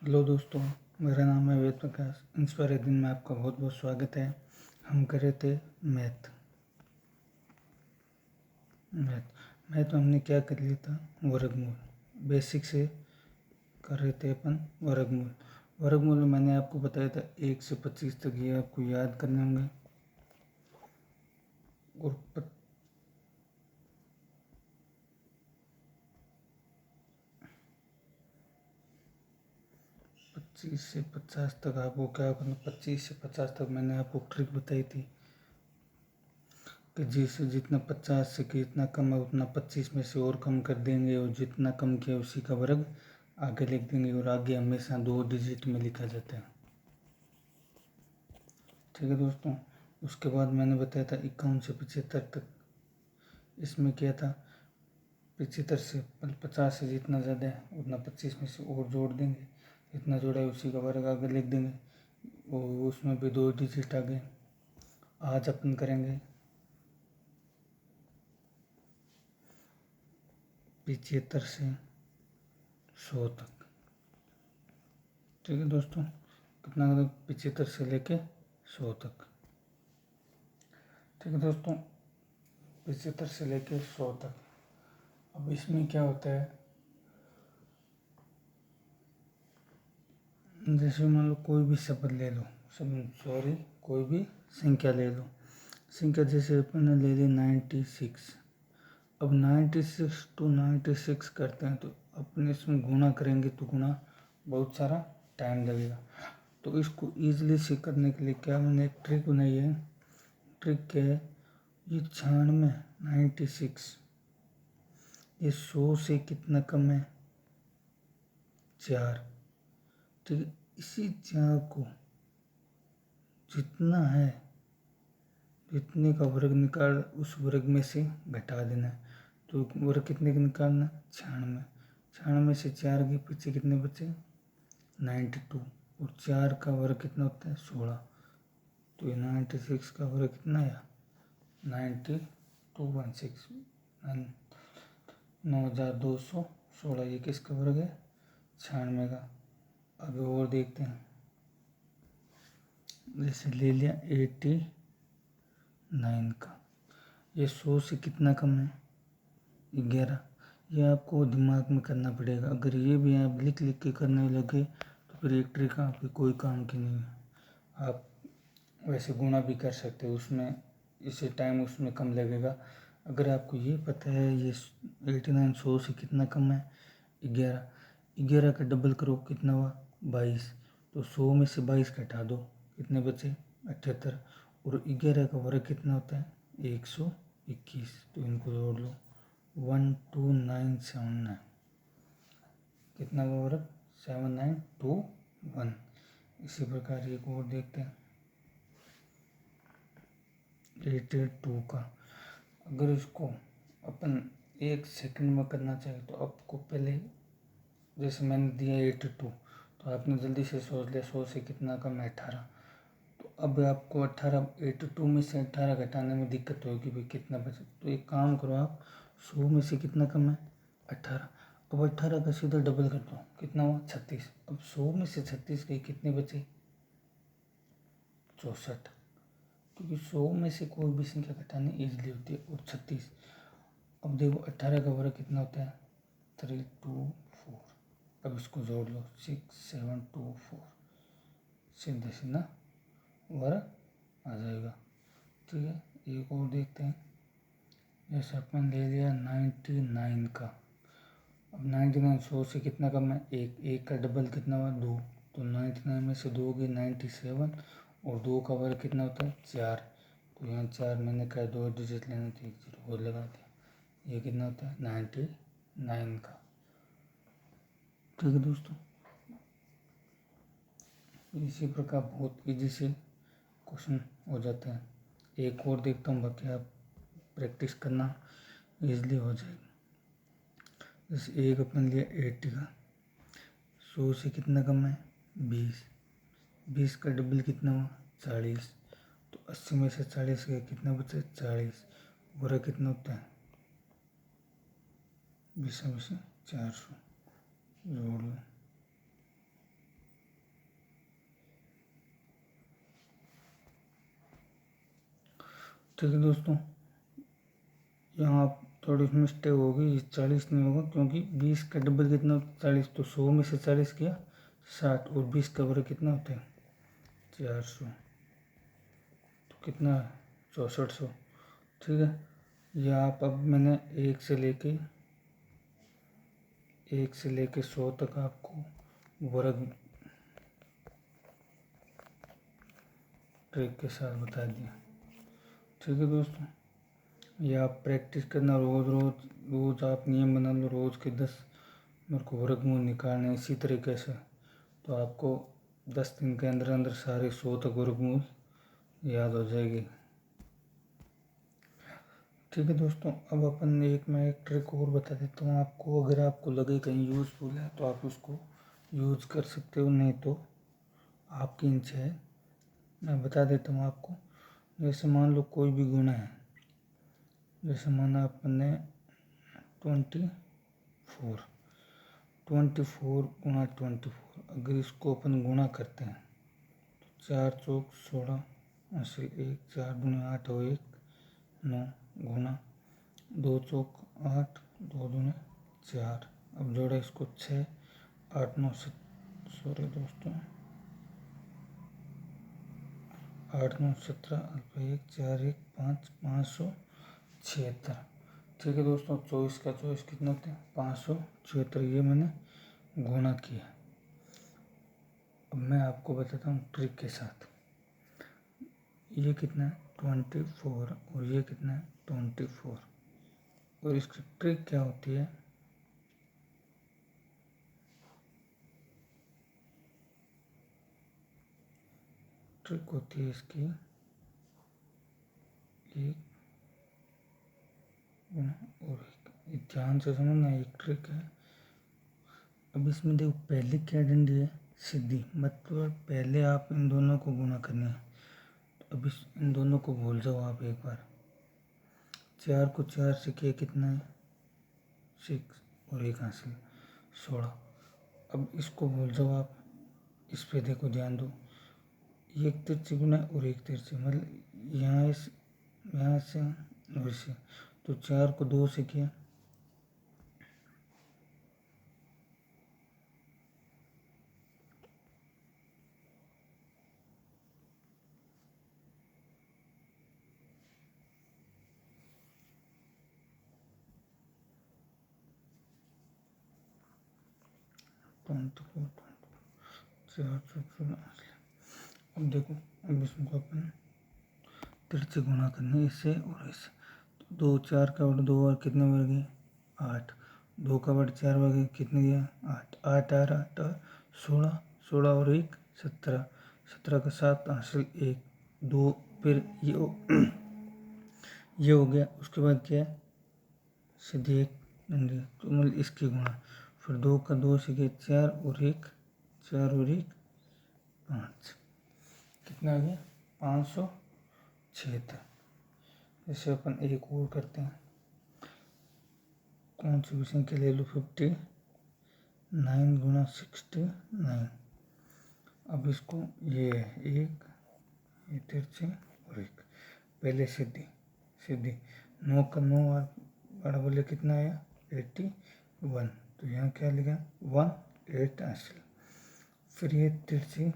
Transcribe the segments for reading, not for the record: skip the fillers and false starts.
Hello दोस्तों, मेरा नाम है वेद प्रकाश। इंस्पायर दिन में आपका बहुत बहुत स्वागत है। हम कर रहे थे मैथ मैथ मैथ में हमने क्या कर लिया था, वर्गमूल। बेसिक से कर रहे थे अपन वर्गमूल में मैंने आपको बताया था 1 से 25 तक ये आपको याद करने होंगे। और 25 से 50 तक आपको क्या करना। 25 से 50 तक मैंने आपको ट्रिक बताई थी कि जिसे जितना 50 से कितना कम है उतना 25 में से और कम कर देंगे, और जितना कम किया उसी का वर्ग आगे लिख देंगे। और आगे हमेशा 2 डिजिट में लिखा जाता है। ठीक है दोस्तों। उसके बाद मैंने बताया था 51 से 75 तक। इसमें क्या था, 75 से 50 से जितना ज़्यादा है उतना 25 में से और जोड़ देंगे, जितना जोड़ा है उसी का वर्ग आगे लिख देंगे। और उसमें भी 2 डिजिट आगे। आज अपन करेंगे 75 से 100 तक। ठीक है दोस्तों, कितना 75 से लेके 100 तक। ठीक है दोस्तों, 75 से लेके 100 तक। अब इसमें क्या होता है, जैसे मान लो कोई भी शब्द ले लो, कोई भी संख्या ले लो। संख्या जैसे अपन ने ले ली 96। अब 96 टू 96 करते हैं तो अपने इसमें गुणा करेंगे तो गुणा बहुत सारा टाइम लगेगा। तो इसको ईजिली से करने के लिए क्या मैंने एक ट्रिक बनाई है। ट्रिक क्या है, ये 96 96 ये 100 से कितना कम है, 4। ठीक है, इसी 4 को जितना है जितने का वर्ग निकाल उस वर्ग में से घटा देना है। तो वर्ग कितने का निकालना, 96। 96 से 4 के पीछे कितने बचे, 92। और 4 का वर्ग कितना होता है, 16। तो ये 96 का वर्ग कितना आया, 9216 9216। ये किसका वर्ग है, 96 का। अभी और देखते हैं, जैसे ले लिया 89 का। ये 100 से कितना कम है, 11। ये आपको दिमाग में करना पड़ेगा। अगर ये भी आप लिख लिख के करने लगे तो फिर एक ट्रिक आपकी कोई काम की नहीं है। आप वैसे गुणा भी कर सकते हो, उसमें इससे टाइम उसमें कम लगेगा। अगर आपको ये पता है ये 89 100 से कितना कम है, 11। 11 का डबल करो कितना हुआ, 22। तो 100 में से 22 घटा दो, कितने बचे, 78। और 11 का वर्ग कितना होता है, 121। तो इनको जोड़ लो, 12979। कितना का वर्ग, 7921। इसी प्रकार एक और देखते हैं 882 का। अगर इसको अपन 1 सेकंड में करना चाहे तो आपको पहले, जैसे मैंने दिया 82, तो आपने जल्दी से सोच लिया 100 से कितना कम है, 18। तो अब आपको 82 में से 18 घटाने में दिक्कत होगी, भाई कितना बचे। तो एक काम करो आप, 100 में से कितना कम है, 18। अब 18 का सीधा डबल कर दो, कितना हुआ, 36। अब 100 में से 36 गई, कितने बचे, 64। क्योंकि 100 में से कोई भी संख्या घटानी ईजिली होती है। और 36, अब देखो 18 का वर्ग कितना होता है, 324। अब इसको जोड़ लो, 6724। सीधा सीधा वर्ग आ जाएगा। ठीक है, एक और देखते हैं। जैसे अपन ले लिया 99 का। अब 99 100 से कितना कम है, एक का डबल कितना हुआ, 2। तो 99 में से 2 गई 97। और 2 का वर्ग कितना होता है, 4। तो यहाँ 4 मैंने कहा 2 डिजिट लेना तो 1 0 और लगा दिया। ये कितना होता है, 99 का। ठीक है दोस्तों, इसी प्रकार बहुत इजी से क्वेश्चन हो जाता है। एक और देखता हूँ, बाकी आप प्रैक्टिस करना, इजली हो जाएगी। जैसे एक अपन लिया 80 का। 100 से कितना कम है, 20। 20 का डबल कितना हुआ, 40। तो 80 में से 40 गए, कितना बचा, 40। वर्ग कितना होता है, 20 में से 400, जोड़ लो, ठीक है दोस्तों, यहाँ थोड़ी मिस्टेक होगी, 40 नहीं होगा क्योंकि 20 का डबल कितना होता है 40, तो 100 में से 40 किया 60 और 20 का वर्ग कितना होता है 400, तो कितना है 6400। ठीक है, या आप अब मैंने 1 से लेके 100 तक आपको वर्ग ट्रिक के साथ बता दिया। ठीक है दोस्तों, ये आप प्रैक्टिस करना, रोज़ आप नियम बना लो, रोज़ के 10 मेरे को वर्गमूल निकालने इसी तरीके से, तो आपको 10 दिन के अंदर अंदर सारे 100 तक वर्गमूल याद हो जाएगी। ठीक है दोस्तों, अब मैं एक ट्रिक और बता देता हूँ आपको, अगर आपको लगे कहीं यूज़फुल है तो आप उसको यूज़ कर सकते हो, नहीं तो आपकी इच्छा है। मैं बता देता हूँ आपको। जैसे मान लो कोई भी गुणा है, जैसे माना अपने 24 गुणा 24, अगर इसको अपन गुणा करते हैं तो 4 चौक 16 ऐसे 1, 4 दूनी 8 और 1 9 गुणा 2 चौक 8 2 दूनी 4, अब जोड़े इसको 6 8 9 सॉरी दोस्तों 8 9 17 1 4 1 5 576। ठीक है दोस्तों, 24 का 24 कितना होते हैं 576, ये मैंने गुणा किया। अब मैं आपको बताता हूँ ट्रिक के साथ। ये कितना है 24 और ये कितना है 24, और इसकी ट्रिक क्या होती है, ट्रिक होती है इसकी एक और एक, ध्यान से समझना, एक ट्रिक है। अब इसमें देखो पहले क्या डंडी है सीधी, मतलब पहले आप इन दोनों को गुणा करना है। तो अब इन दोनों को भूल जाओ आप एक बार। 4 को 4 से किया कितना है 6 और 1 हासिल 16। अब इसको भूल जाओ आप, इस पे देखो ध्यान दो, एक तिरछी गुना और एक तिरछी, मतलब यहाँ से और से, तो 4 को 2 से किया 24 4 अब देखो, अब इसको अपन तिरछे गुणा करने इससे और इससे, तो 2 4 का बट 2 और कितने बढ़ गए 8, 2 का बट 4 बढ़ गए कितने गया 8 8 8 8 16 16 और 1 17 17 का 7 हासिल 1 2, फिर ये हो गया। उसके बाद क्या है सीधे एक डंडी, तो मतलब इसकी गुणा, फिर 2 का 2 से गया 4 और 1 4 और 1 5, कितना आ गया 576। जैसे अपन एक और करते हैं, कौन सी भी संख्या ले लो 59 गुणा 69। अब इसको ये एक ये तिरछे और एक, पहले सीधी सीधी 9 का 9 और बड़ा बोले कितना आया 81, तो यहाँ क्या लिखा 18 हासिल, फिर ये तिरछी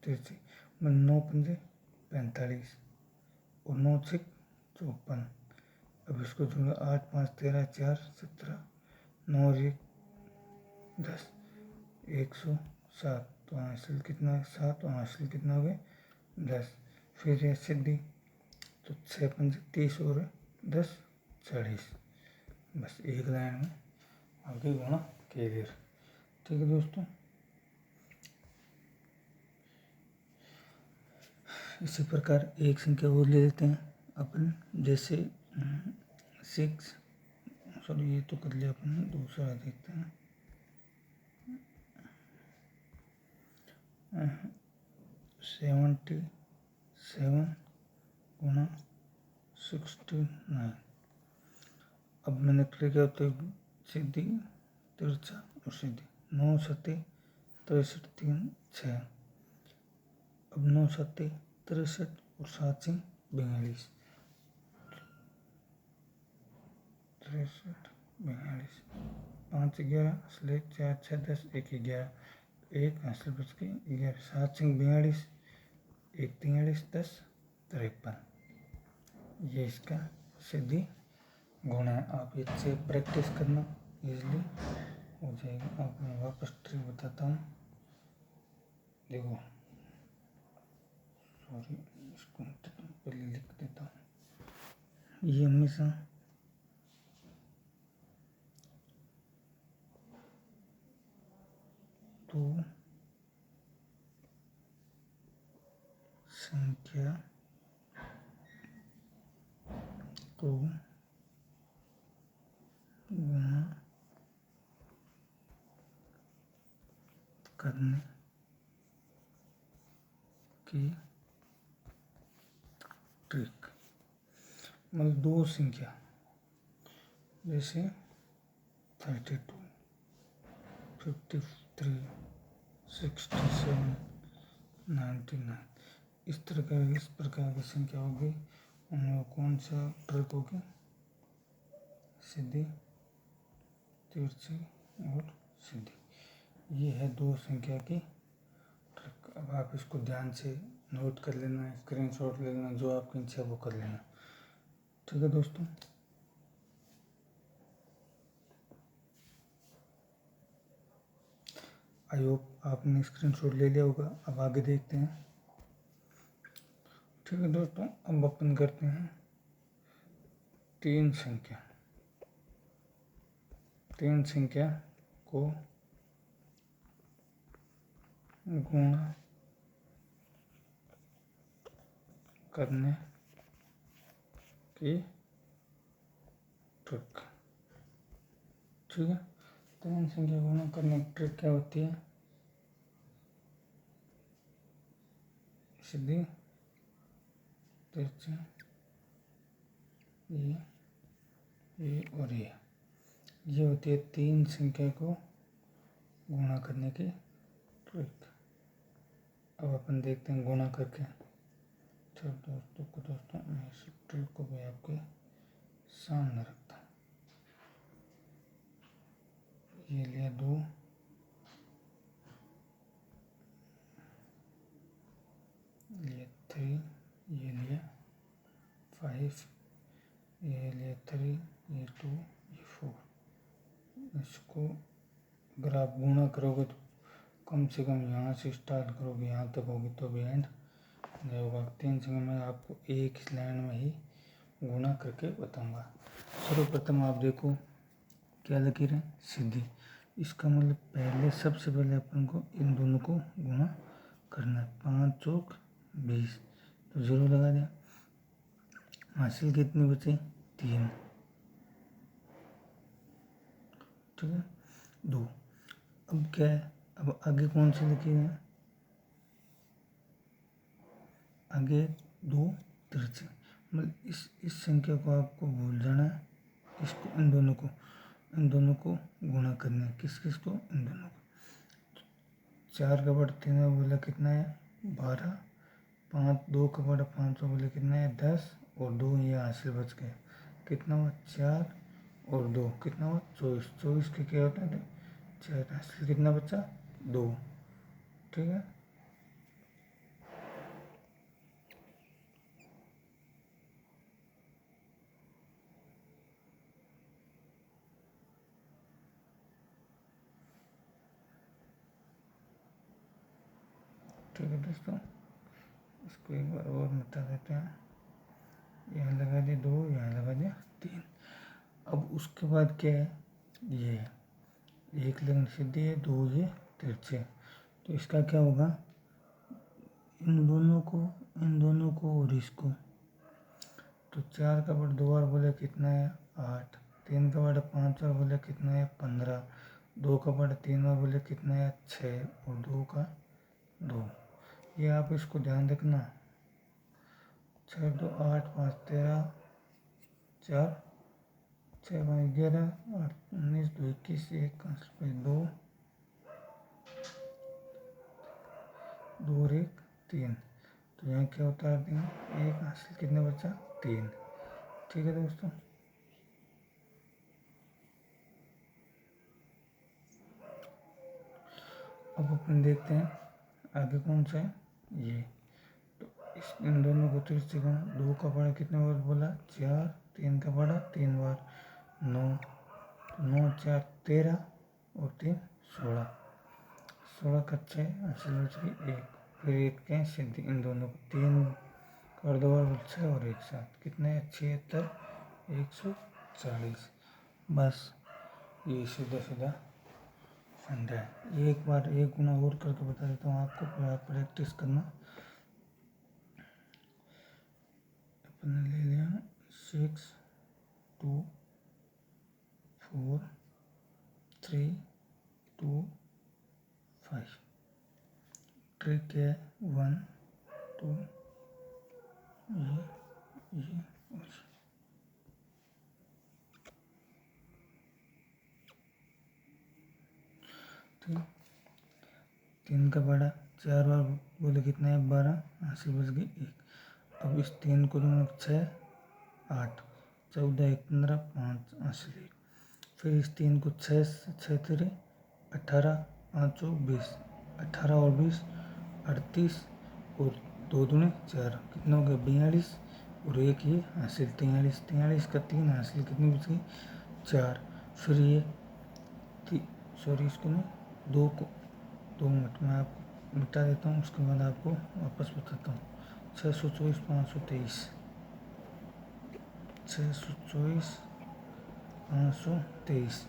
तिरछी मतलब 9 पंजे 45 और 9 6 54। अब इसको जोड़ा 8 5 13 4 17 9 और 1 10 107, तो हासिल कितना है 7 और हासिल कितना हो गया 10। फिर ये सीधी, तो 6 5 30 और 10 40, बस एक लाइन में आगे गुणा क्लियर। ठीक है दोस्तों, इसी प्रकार एक संख्या और ले लेते हैं अपन, जैसे 6 सॉरी ये तो कर लिया अपन, दूसरा देखते हैं 77 गुणा 69। अब मैंने ट्रिक है तो सीधी तिरछा और सीधी 9 7 63 3 6, अब 9 7 63 और 7 42, 63 42 5 11 असले 4 6 10 1 11 1 हासिल बच के 11 7 5 42 1 43 10 53। ये इसका सीधी गुण है। आप इससे प्रैक्टिस करना इजली हो जाएगा। अब मैं वापस ट्रिक बताता हूँ। देखो, सॉरी, इसको पहले लिख देता हूँ। ये हमेशा दो संख्या को गुणा करने की ट्रिक, मतलब दो संख्या जैसे 32 53 67 99 इस प्रकार की संख्या होगी। उनमें कौन सा ट्रिक होगी? सीधी, तिरछी और सीधी। ये है दो संख्या की ट्रिक। अब आप इसको ध्यान से नोट कर लेना, स्क्रीनशॉट ले लेना, जो आपकी इच्छा है वो कर लेना। ठीक है दोस्तों, आई होप आपने स्क्रीनशॉट ले लिया होगा। अब आगे देखते हैं। ठीक है दोस्तों, अब अपन करते हैं तीन संख्या को गुणा करने की ट्रिक। ठीक है, तीन संख्या गुणा करने की ट्रिक क्या होती है? सीधी, तिरछी, ये और ये होती है तीन संख्या को गुणा करने की ट्रिक। अब अपन देखते हैं गुणा करके। चलो दोस्तों मैं इस ट्रिक को भी आपके सामने रखता हूँ। ये लिया 2, ये 3, ये लिया 5, ये लिया 3, ये 2, ये 4। इसको अगर आप गुणा करोगे तो कम से कम यहाँ से स्टार्ट करोगे, यहाँ तक होगी तो भी एंड नहीं होगा। तीन संख्या मैं आपको एक स्लाइड में ही गुणा करके बताऊंगा। सर्वप्रथम आप देखो क्या लकीर है? सीधी। इसका मतलब पहले सबसे पहले अपन को इन दोनों को गुणा करना है। 5 चौक 20, तो 0 लगा दिया। हासिल कितनी बचे? 3। ठीक है, 2। अब क्या है? अब आगे कौन सी लकीर है? आगे 2 तिरछे। मतलब इस संख्या को आपको भूल जाना है। इसको इन दोनों को गुणा करना है। किस को? इन दोनों को। 4 का बटा 3 बोला कितना है? 12। 5 2 का बटा 5 बोले कितना है? 10 और 2 ये हासिल बच गए। कितना हुआ? 4 और 2 कितना हुआ? 24। 24 के क्या होता है? 4 हासिल कितना बचा? 2। ठीक है, ठीक है दोस्तों, इसको एक बार और मिटा देते हैं। यहाँ लगा दिया 2, यहाँ लगा दिया 3। अब उसके बाद क्या है? ये एक लाइन सीधी है, 2 ये तिरछे। तो इसका क्या होगा? इन दोनों को और इसको। तो 4 का बटा 2 बार बोले कितना है? 8। 3 का बटा 5 बार बोले कितना है? 15। 2 का बटा 3 बार बोले कितना है? 6 और 2 का 2। ये आप इसको ध्यान रखना। 6 2 8 5 13 4 6 5 11 8 19 2 21 1 2 2 और 1 3। तो यहाँ क्या उतार देंगे? 1 हासिल कितना बचा? 3। ठीक है दोस्तों, अब अपन देखते हैं आगे कौन सा है ये। तो इन दोनों को 30 से गुणा, 2 का बड़ा कितने बार बोला 4, 3 का बड़ा 3 बार 9, 9 4 13 और 3 16, 16 का 6 हासिल बच गई 1। फिर 1 के सीधे इन दोनों को 3 कर 2 बार 6 और 1 7 कितने 76 140। बस ये सीधा सीधा फंडा है। एक बार एक गुना और करके बता देता हूँ आपको, फिर आप प्रैक्टिस करना। अपने ले लिया 6 2 4 3 2 5। ट्रिक है 1 2 ये और ठीक। 3 का बड़ा 4 बार बोले कितना है 12, हासिल बच गई 1। अब इस 3 को 6 8 14 1 15 5 हासिल 1। फिर इस 3 को 6 6 3 18 5 20, 18 और 20 38 और 2 दूनी 4 कितना हो गया 42 और 1 ये हासिल 43, 43 का 3 हासिल कितनी बच गई 4। फिर ये सॉरी इसको मैं 2 मिनट में आपको मिटा देता हूँ, उसके बाद आपको वापस बताता हूँ। 624 523, 624 523।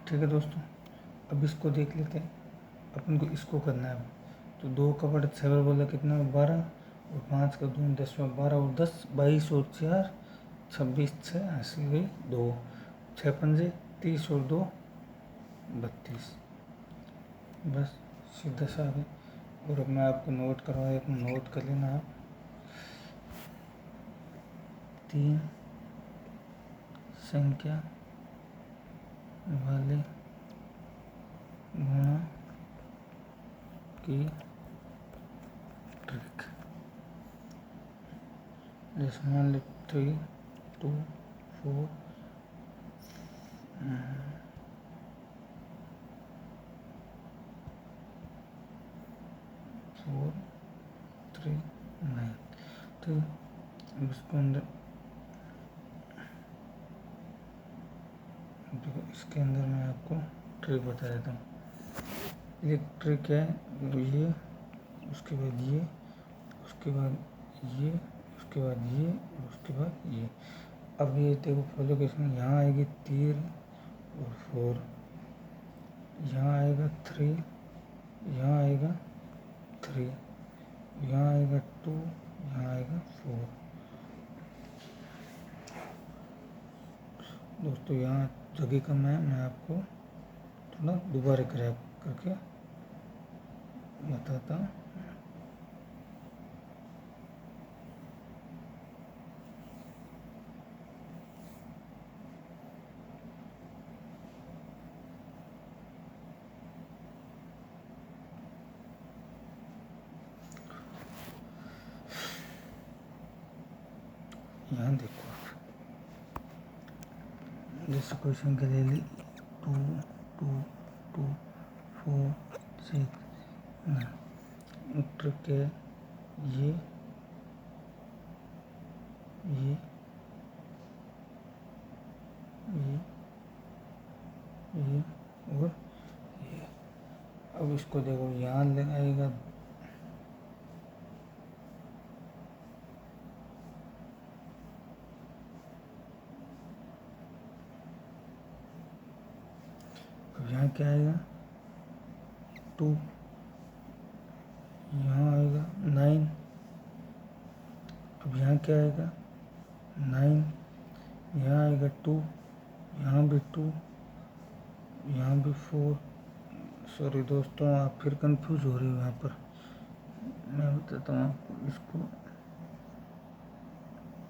ठीक है दोस्तों, अब इसको देख लेते हैं। अपन को इसको करना है। तो 2 का बड़ा 6 बार बोला कितना 12 और 5 का 2 10 में 12 और 10 22 और 4 26 6 हासिल गई 2, 6 पंजे 30 और 2 32। बस सीधा सा आगे। और अब मैं आपको नोट करवा देता हूँ, नोट कर लेना आप। 3 संख्या वाले गुणा की ट्रिक। जैसे मान लो 3 2 4 4 3 9। तो इसको अंदर देखो, इसके अंदर मैं आपको ट्रिक बता देता हूँ। ये ट्रिक है ये, उसके बाद ये, उसके बाद ये, उसके बाद ये और उसके बाद ये। अब ये देखो फॉलो कैसे, यहाँ आएगी 3 और 4, यहाँ आएगा 3, यहाँ आएगा 3, यहाँ आएगा 2, यहाँ आएगा 4। दोस्तों यहाँ जगह कम है, मैं आपको थोड़ा दोबारा करके बताता हूँ। यहाँ देखो जैसे क्वेश्चन के ले ली 2 2 2 4 6 9। ट्रिक है ये ये ये ये और ये। अब इसको देखो यहाँ लगाएगा यहाँ क्या आएगा 2, यहाँ आएगा 9। अब यहाँ क्या आएगा 9, यहाँ आएगा 2, यहाँ भी 2, यहाँ भी 4। सॉरी दोस्तों, आप फिर कंफ्यूज हो रहे हो यहाँ पर। मैं बताता हूँ आपको,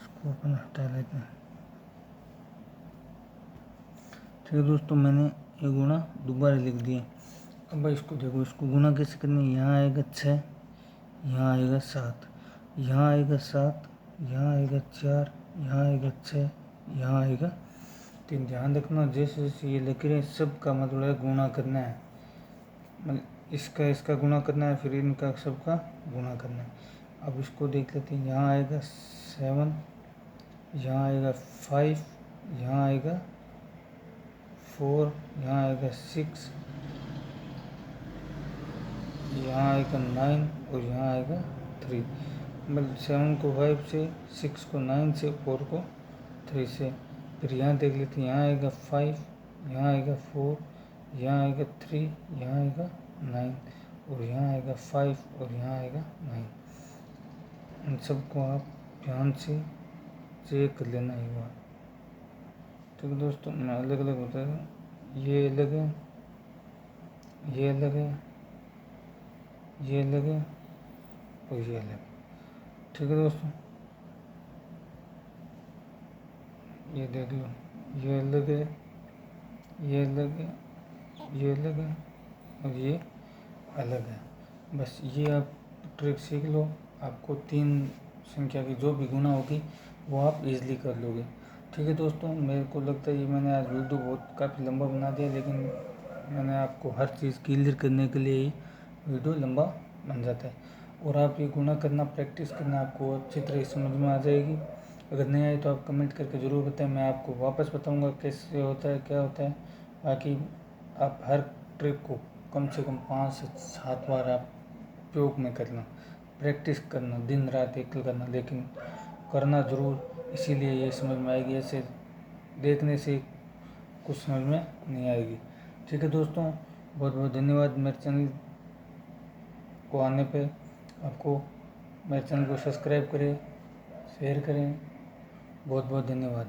इसको अपन हटा लेते हैं। ठीक है दोस्तों, मैंने ये गुणा दोबारा लिख दिया। अब इसको देखो, इसको गुणा कैसे करना है। यहाँ आएगा 6, यहाँ आएगा 7, यहाँ आएगा 7, यहाँ आएगा 4, यहाँ आएगा 6, यहाँ आएगा 3। ध्यान रखना जैसे जैसे ये लिख रहे हैं सब का मतलब है गुणा करना है। मतलब इसका इसका गुणा करना है, फिर इनका सबका गुणा करना है। अब इसको देख लेते हैं। यहाँ आएगा 7, यहाँ आएगा 5, यहाँ आएगा 4, यहाँ आएगा 6, यहाँ आएगा 9 और यहाँ आएगा 3। मतलब 7 को 5 से, 6 को 9 से, 4 को 3 से। फिर यहाँ देख लेते हैं। यहाँ आएगा 5, यहाँ आएगा 4, यहाँ आएगा 3, यहाँ आएगा 9 और यहाँ आएगा 5 और यहाँ आएगा 9। इन सबको आप ध्यान से चेक कर लेना एक बार। ठीक है दोस्तों, मैं अलग अलग होता है, ये अलग है, ये अलग है, ये अलग है और ये अलग है। ठीक है दोस्तों, ये देख लो, ये अलग है, ये अलग है, ये अलग है और ये अलग है। बस ये आप ट्रिक सीख लो, आपको 3 संख्या की जो भी गुना होगी वो आप इजीली कर लोगे। ठीक है दोस्तों, मेरे को लगता है ये मैंने आज वीडियो बहुत काफ़ी लंबा बना दिया, लेकिन मैंने आपको हर चीज़ क्लियर करने के लिए ही वीडियो लंबा बन जाता है। और आप ये गुना करना, प्रैक्टिस करना, आपको अच्छी तरह समझ में आ जाएगी। अगर नहीं आई तो आप कमेंट करके ज़रूर बताएं, मैं आपको वापस बताऊंगा कैसे होता है, क्या होता है। बाकी आप हर ट्रिक को कम से कम 5 से 7 बार आप उपयोग में करना, प्रैक्टिस करना, दिन रात एक करना, लेकिन करना ज़रूर, इसीलिए ये समझ में आएगी। ऐसे देखने से कुछ समझ में नहीं आएगी। ठीक है दोस्तों, बहुत बहुत धन्यवाद मेरे चैनल को आने पे। आपको मेरे चैनल को सब्सक्राइब करें, शेयर करें। बहुत बहुत धन्यवाद।